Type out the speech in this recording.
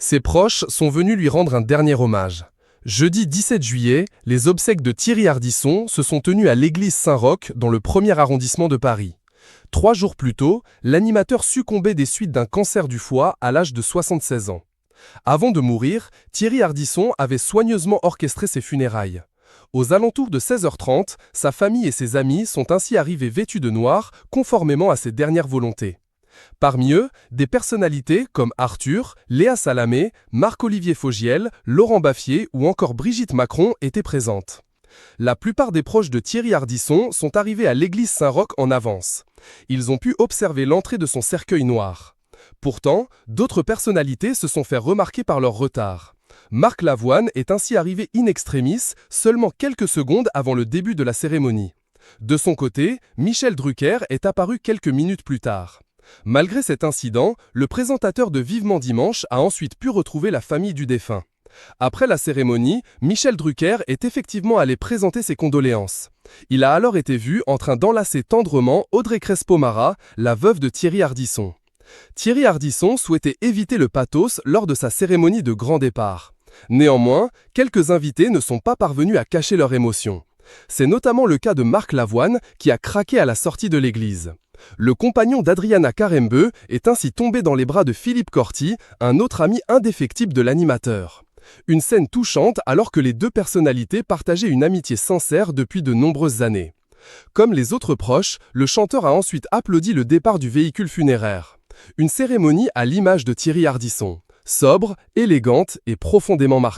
Ses proches sont venus lui rendre un dernier hommage. Jeudi 17 juillet, les obsèques de Thierry Ardisson se sont tenues à l'église Saint-Roch dans le 1er arrondissement de Paris. 3 jours plus tôt, l'animateur succombait des suites d'un cancer du foie à l'âge de 76 ans. Avant de mourir, Thierry Ardisson avait soigneusement orchestré ses funérailles. Aux alentours de 16h30, sa famille et ses amis sont ainsi arrivés vêtus de noir, conformément à ses dernières volontés. Parmi eux, des personnalités comme Arthur, Léa Salamé, Marc-Olivier Fogiel, Laurent Baffier ou encore Brigitte Macron étaient présentes. La plupart des proches de Thierry Ardisson sont arrivés à l'église Saint-Roch en avance. Ils ont pu observer l'entrée de son cercueil noir. Pourtant, d'autres personnalités se sont fait remarquer par leur retard. Marc Lavoine est ainsi arrivé in extremis, seulement quelques secondes avant le début de la cérémonie. De son côté, Michel Drucker est apparu quelques minutes plus tard. Malgré cet incident, le présentateur de Vivement Dimanche a ensuite pu retrouver la famille du défunt. Après la cérémonie, Michel Drucker est effectivement allé présenter ses condoléances. Il a alors été vu en train d'enlacer tendrement Audrey Crespo-Mara, la veuve de Thierry Ardisson. Thierry Ardisson souhaitait éviter le pathos lors de sa cérémonie de grand départ. Néanmoins, quelques invités ne sont pas parvenus à cacher leur émotion. C'est notamment le cas de Marc Lavoine qui a craqué à la sortie de l'église. Le compagnon d'Adriana Carembeu est ainsi tombé dans les bras de Philippe Corti, un autre ami indéfectible de l'animateur. Une scène touchante alors que les deux personnalités partageaient une amitié sincère depuis de nombreuses années. Comme les autres proches, le chanteur a ensuite applaudi le départ du véhicule funéraire. Une cérémonie à l'image de Thierry Ardisson, sobre, élégante et profondément marquante.